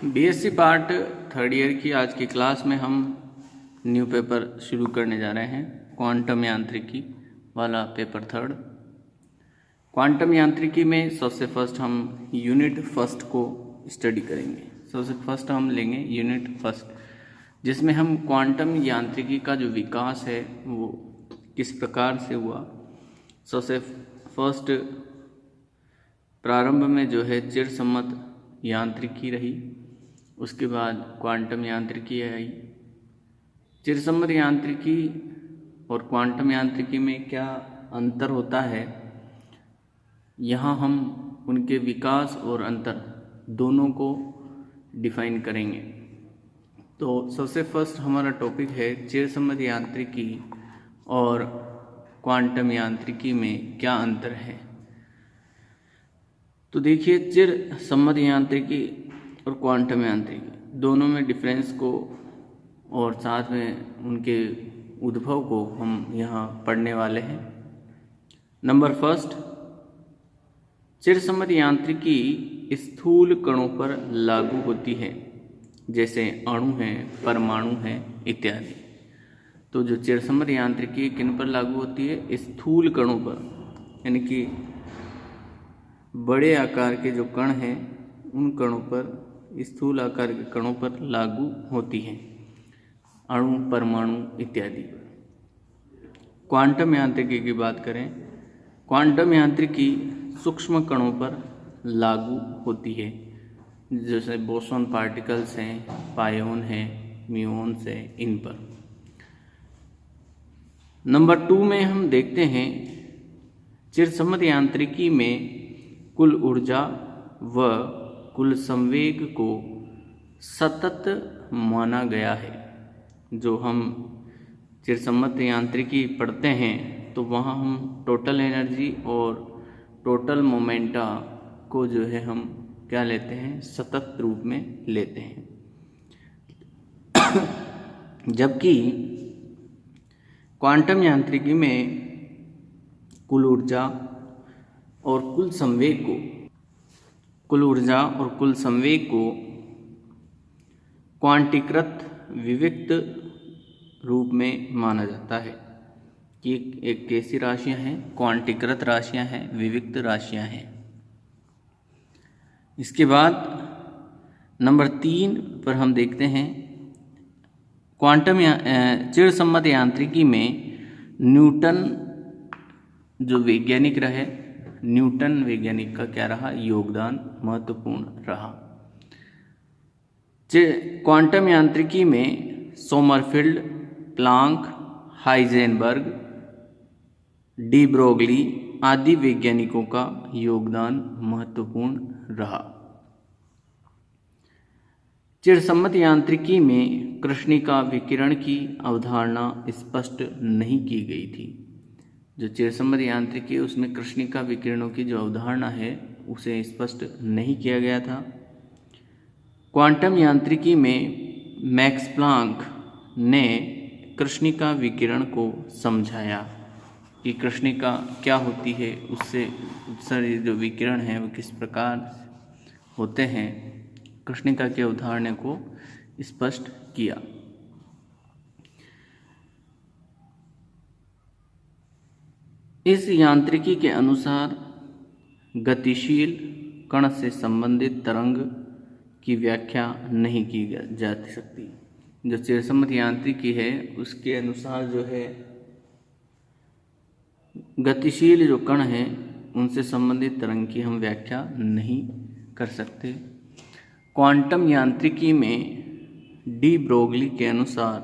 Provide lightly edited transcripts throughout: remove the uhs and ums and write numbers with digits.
BSc part third year की आज की क्लास में हम न्यू पेपर शुरू करने जा रहे हैं। क्वांटम यांत्रिकी वाला पेपर थर्ड। क्वांटम यांत्रिकी में सबसे फर्स्ट हम यूनिट फर्स्ट को स्टडी करेंगे। सबसे फर्स्ट हम लेंगे यूनिट फर्स्ट, जिसमें हम क्वांटम यांत्रिकी का जो विकास है वो किस प्रकार से हुआ। सबसे फर्स्ट प्रारंभ में जो है चिरसम्मत यांत्रिकी रही, उसके बाद क्वांटम यांत्रिकी आई। चिरसम्मत यांत्रिकी और क्वांटम यांत्रिकी में क्या अंतर होता है, यहाँ हम उनके विकास और अंतर दोनों को डिफाइन करेंगे। तो सबसे फर्स्ट हमारा टॉपिक है चिरसम्मत यांत्रिकी और क्वांटम यांत्रिकी में क्या अंतर है। तो देखिए, चिरसम्मत यांत्रिकी और क्वांटम यांत्रिकी दोनों में डिफरेंस को और साथ में उनके उद्भव को हम यहाँ पढ़ने वाले हैं। नंबर फर्स्ट, चिरसम्मत यांत्रिकी स्थूल कणों पर लागू होती है, जैसे अणु हैं, परमाणु हैं इत्यादि। तो जो चिरसम्मत यांत्रिकी किन पर लागू होती है? स्थूल कणों पर, यानी कि बड़े आकार के जो कण हैं उन कणों पर, स्थूल आकार के कणों पर लागू होती हैं, अणु, परमाणु इत्यादि। क्वांटम यांत्रिकी की बात करें, क्वांटम यांत्रिकी सूक्ष्म कणों पर लागू होती है, जैसे बोसॉन पार्टिकल्स हैं, पायोन हैं, म्यूऑन्स हैं, इन पर। नंबर 2 में हम देखते हैं चिरसम्मत यांत्रिकी में कुल ऊर्जा व कुल संवेग को सतत माना गया है। जो हम चिरसम्मत यांत्रिकी पढ़ते हैं तो वहाँ हम टोटल एनर्जी और टोटल मोमेंटा को जो है हम क्या लेते हैं? सतत रूप में लेते हैं। जबकि क्वांटम यांत्रिकी में कुल ऊर्जा और कुल संवेग को क्वांटीकृत विविक्त रूप में माना जाता है कि एक कैसी राशियां हैं? क्वांटीकृत राशियां हैं, विविक्त राशियां हैं। इसके बाद नंबर 3 पर हम देखते हैं चिरसम्मत यांत्रिकी में न्यूटन जो वैज्ञानिक रहे, न्यूटन वैज्ञानिक का क्या रहा? योगदान महत्वपूर्ण रहा। क्वांटम यांत्रिकी में Sommerfeld, Planck, Heisenberg, de Broglie आदि वैज्ञानिकों का योगदान महत्वपूर्ण रहा। चिरसम्मत यांत्रिकी में कृष्णिका विकिरण की अवधारणा स्पष्ट नहीं की गई थी। जो चिरसम्मत यांत्रिकी है उसमें कृष्णिका विकिरणों की जो अवधारणा है उसे स्पष्ट नहीं किया गया था। क्वांटम यांत्रिकी में मैक्स प्लांक ने कृष्णिका विकिरण को समझाया कि कृष्णिका क्या होती है, उससे उत्सर्जित जो विकिरण है वो किस प्रकार होते हैं, कृष्णिका के अवधारणा को स्पष्ट किया। इस यांत्रिकी के अनुसार गतिशील कण से संबंधित तरंग की व्याख्या नहीं की जा सकती। जो चिरसम्मत यांत्रिकी है उसके अनुसार जो है गतिशील जो कण हैं उनसे संबंधित तरंग की हम व्याख्या नहीं कर सकते। क्वांटम यांत्रिकी में डी ब्रोगली के अनुसार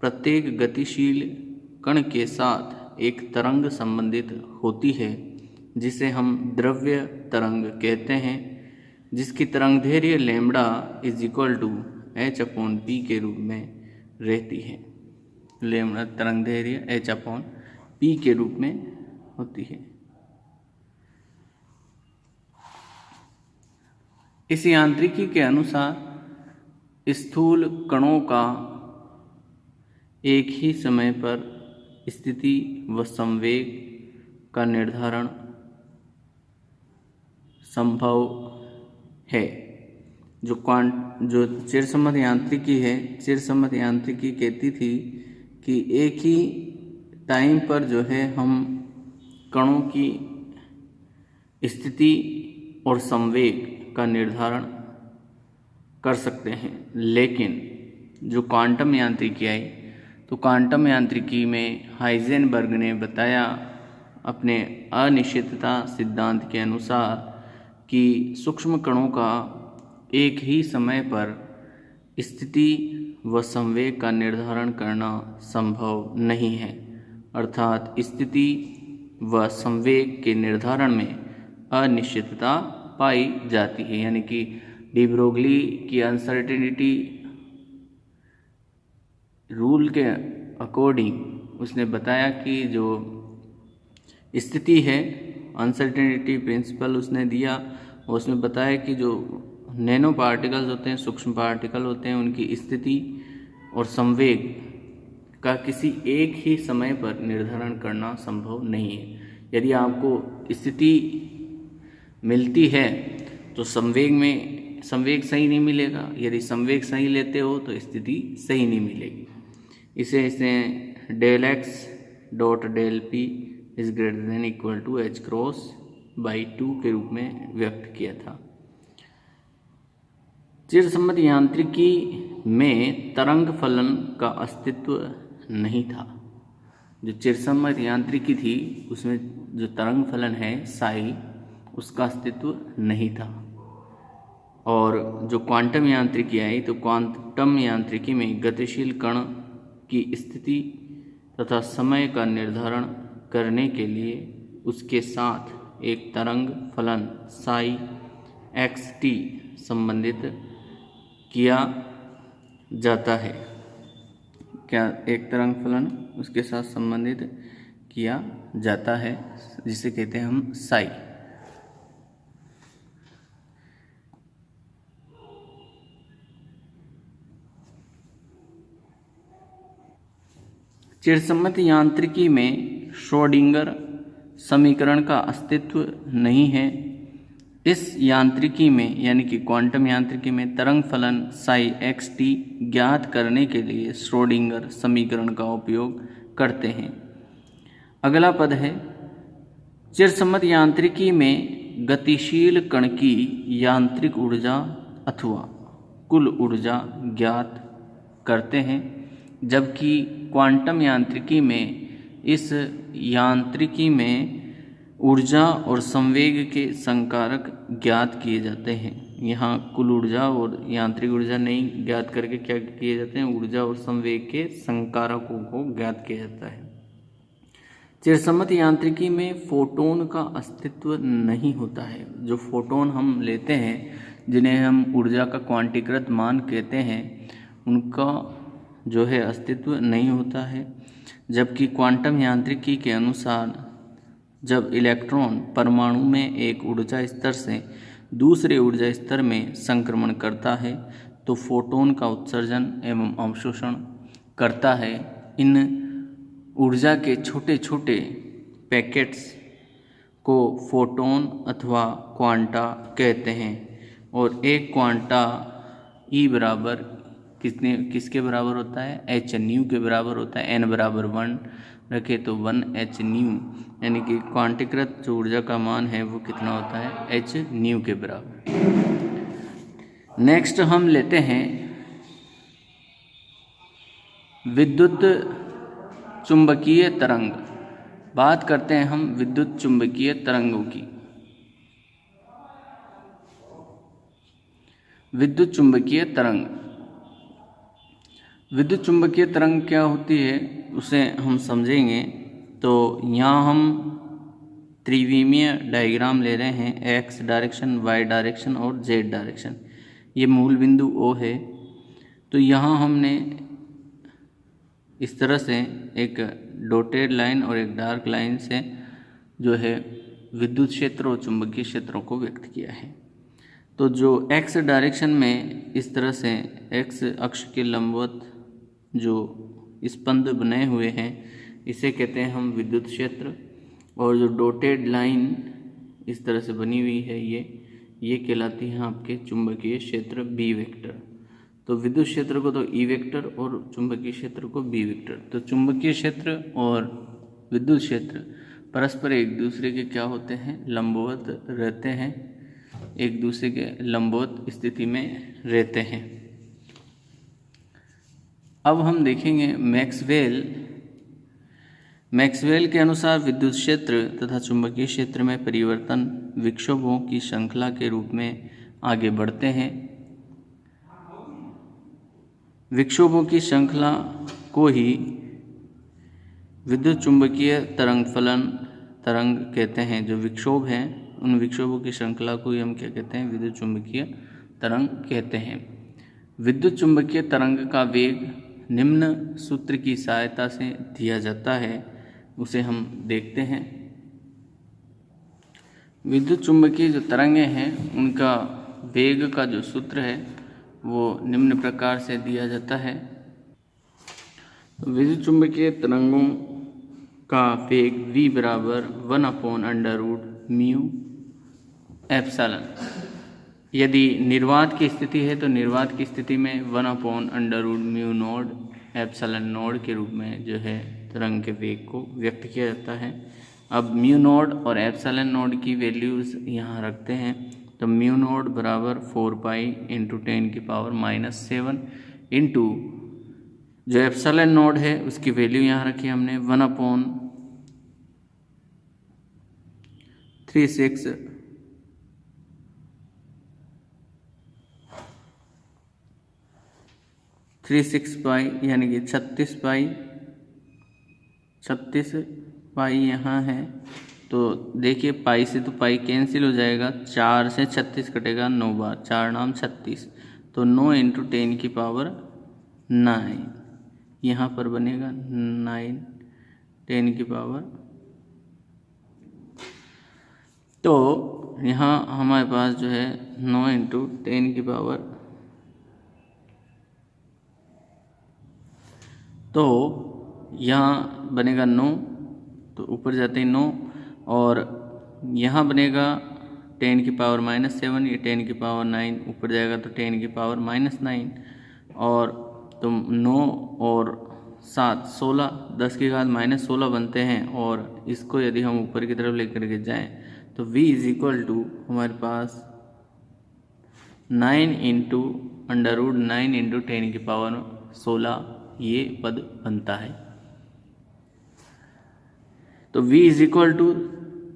प्रत्येक गतिशील कण के साथ एक तरंग संबंधित होती है, जिसे हम द्रव्य तरंग कहते हैं, जिसकी तरंगदैर्घ्य लैम्ब्डा h/p के रूप में रहती है। लैम्ब्डा तरंगदैर्घ्य h/p के रूप में होती है। इस यांत्रिकी के अनुसार स्थूल कणों का एक ही समय पर स्थिति व संवेग का निर्धारण संभव है। जो चिरसम्मत यांत्रिकी है, चिरसम्मत यांत्रिकी कहती थी कि एक ही टाइम पर जो है हम कणों की स्थिति और संवेग का निर्धारण कर सकते हैं। लेकिन जो क्वांटम यांत्रिकी आई, तो क्वांटम यांत्रिकी में हाइजेनबर्ग ने बताया अपने अनिश्चितता सिद्धांत के अनुसार कि सूक्ष्म कणों का एक ही समय पर स्थिति व संवेग का निर्धारण करना संभव नहीं है, अर्थात स्थिति व संवेग के निर्धारण में अनिश्चितता पाई जाती है। यानी कि डी ब्रोगली की अनसर्टेनिटी रूल के अकॉर्डिंग उसने बताया कि जो स्थिति है, अनसर्टेनिटी प्रिंसिपल उसने दिया, और उसने बताया कि जो नैनो पार्टिकल्स होते हैं, सूक्ष्म पार्टिकल होते हैं, उनकी स्थिति और संवेग का किसी एक ही समय पर निर्धारण करना संभव नहीं है। यदि आपको स्थिति मिलती है तो संवेग सही नहीं मिलेगा, यदि संवेग सही लेते हो तो स्थिति सही नहीं मिलेगी। इसे del x dot del p is greater than equal to h cross by 2 के रूप में व्यक्त किया था। चिरसम्मत यांत्रिकी में तरंग फलन का अस्तित्व नहीं था। जो चिरसम्मत यांत्रिकी थी उसमें जो तरंग फलन है साई, उसका अस्तित्व नहीं था। और जो क्वांटम यांत्रिकी आई, तो क्वांटम यांत्रिकी में गतिशील कण की स्थिति तथा समय का निर्धारण करने के लिए उसके साथ एक तरंग फलन साई एक्स टी संबंधित किया जाता है। क्या एक तरंग फलन उसके साथ संबंधित किया जाता है, जिसे कहते हैं हम साई। चिरसम्मत यांत्रिकी में श्रोडिंगर समीकरण का अस्तित्व नहीं है। इस यांत्रिकी में यानी कि क्वांटम यांत्रिकी में तरंग फलन साई एक्स टी ज्ञात करने के लिए श्रोडिंगर समीकरण का उपयोग करते हैं। अगला पद है, चिरसम्मत यांत्रिकी में गतिशील कण की यांत्रिक ऊर्जा अथवा कुल ऊर्जा ज्ञात करते हैं, जबकि क्वांटम यांत्रिकी में इस यांत्रिकी में ऊर्जा और संवेग के संकारक ज्ञात किए जाते हैं। यहाँ कुल ऊर्जा और यांत्रिक ऊर्जा नहीं ज्ञात करके क्या किए जाते हैं, ऊर्जा और संवेग के संकारकों को ज्ञात किया जाता है। चिरसम्मत यांत्रिकी में फोटोन का अस्तित्व नहीं होता है। जो फोटोन हम लेते हैं, जिन्हें हम ऊर्जा का क्वांटीकृत मान कहते हैं, उनका जो है अस्तित्व नहीं होता है। जबकि क्वांटम यांत्रिकी के अनुसार जब इलेक्ट्रॉन परमाणु में एक ऊर्जा स्तर से दूसरे ऊर्जा स्तर में संक्रमण करता है तो फोटोन का उत्सर्जन एवं अवशोषण करता है। इन ऊर्जा के छोटे छोटे पैकेट्स को फोटोन अथवा क्वांटा कहते हैं। और एक क्वांटा ई बराबर किसके बराबर होता है, एच न्यू के बराबर होता है। एन बराबर 1 रखे तो 1 एच न्यू, यानी कि क्वांटीकृत जो ऊर्जा का मान है वो कितना होता है, एच न्यू के बराबर। नेक्स्ट हम लेते हैं विद्युत चुंबकीय तरंग। बात करते हैं हम विद्युत चुंबकीय तरंगों की। विद्युत चुंबकीय तरंग, विद्युत चुंबकीय तरंग क्या होती है उसे हम समझेंगे। तो यहाँ हम त्रिविमीय डायग्राम ले रहे हैं, एक्स डायरेक्शन, वाई डायरेक्शन और जेड डायरेक्शन। ये मूल बिंदु O है। तो यहाँ हमने इस तरह से एक डॉटेड लाइन और एक डार्क लाइन से जो है विद्युत क्षेत्र और चुंबकीय क्षेत्रों को व्यक्त किया है। तो जो एक्स डायरेक्शन में इस तरह से एक्स अक्ष के लंबवत जो स्पंद बने हुए हैं, इसे कहते हैं हम विद्युत क्षेत्र। और जो डॉटेड लाइन इस तरह से बनी हुई है, ये कहलाती हैं आपके चुंबकीय क्षेत्र बी वेक्टर। तो विद्युत क्षेत्र को तो ई वेक्टर और चुंबकीय क्षेत्र को बी वेक्टर। तो चुंबकीय क्षेत्र और विद्युत क्षेत्र परस्पर एक दूसरे के क्या होते हैं, लंबवत रहते हैं, एक दूसरे के लंबवत स्थिति में रहते हैं। अब हम देखेंगे मैक्सवेल के अनुसार विद्युत क्षेत्र तथा चुंबकीय क्षेत्र में परिवर्तन विक्षोभों की श्रृंखला के रूप में आगे बढ़ते हैं। विक्षोभों की श्रृंखला को ही विद्युत चुंबकीय तरंग कहते हैं। जो विक्षोभ हैं उन विक्षोभों की श्रृंखला को ही हम क्या कहते हैं, विद्युत चुंबकीय तरंग कहते हैं। विद्युत चुंबकीय तरंग का वेग निम्न सूत्र की सहायता से दिया जाता है, उसे हम देखते हैं। विद्युत चुंबकीय जो तरंगें हैं उनका वेग का जो सूत्र है वो निम्न प्रकार से दिया जाता है। तो विद्युत चुंबकीय तरंगों का वेग v बराबर 1/√μ एप्सिलॉन। यदि निर्वात की स्थिति है तो निर्वात की स्थिति में 1/√μ नोड एप्सिलॉन नोड के रूप में जो है तरंग के वेग को व्यक्त किया जाता है। अब म्यू नोड और एप्सिलॉन नोड की वैल्यूज़ यहाँ रखते हैं। तो म्यू नोड बराबर 4 पाई इंटू 10⁻⁻7 इंटू जो एप्सिलॉन नोड है उसकी वैल्यू यहाँ रखी हमने 1/36 पाई यानी कि 36 पाई यहाँ है। तो देखिए पाई से तो पाई कैंसिल हो जाएगा, 4 से 36 कटेगा 9 बार, 4 नाम 36, तो 9 इंटू 10⁻9 यहाँ पर बनेगा 9 10⁻। तो यहाँ हमारे पास जो है 9 इंटू 10⁻, तो यहाँ बनेगा 9, तो ऊपर जाते ही 9, और यहाँ बनेगा 10⁻⁻7, ये 10⁻9 ऊपर जाएगा तो 10⁻⁻9, और तो 9 और 7 16, 10 की घात -16 बनते हैं। और इसको यदि हम ऊपर की तरफ लेकर के जाएं तो v = हमारे पास 9 इंटू √9 इंटू 10⁻16 ये पद बनता है। तो v =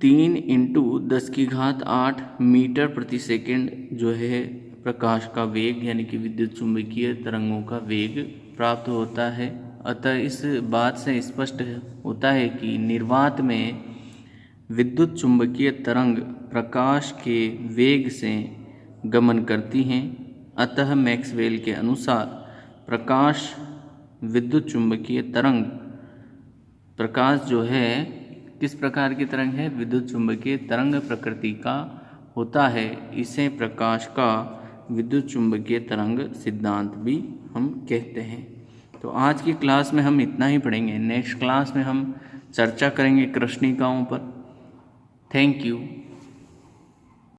3 इंटू 10 की घात 8 मीटर प्रति सेकंड जो है प्रकाश का वेग यानी कि विद्युत चुंबकीय तरंगों का वेग प्राप्त होता है। अतः इस बात से स्पष्ट होता है कि निर्वात में विद्युत चुंबकीय तरंग प्रकाश के वेग से गमन करती हैं। अतः मैक्सवेल के अनुसार प्रकाश विद्युत चुंबकीय तरंग, प्रकाश जो है किस प्रकार की तरंग है, विद्युत चुंबकीय तरंग प्रकृति का होता है। इसे प्रकाश का विद्युत चुंबकीय तरंग सिद्धांत भी हम कहते हैं। तो आज की क्लास में हम इतना ही पढ़ेंगे। नेक्स्ट क्लास में हम चर्चा करेंगे कृष्णिकाओं पर। Thank you.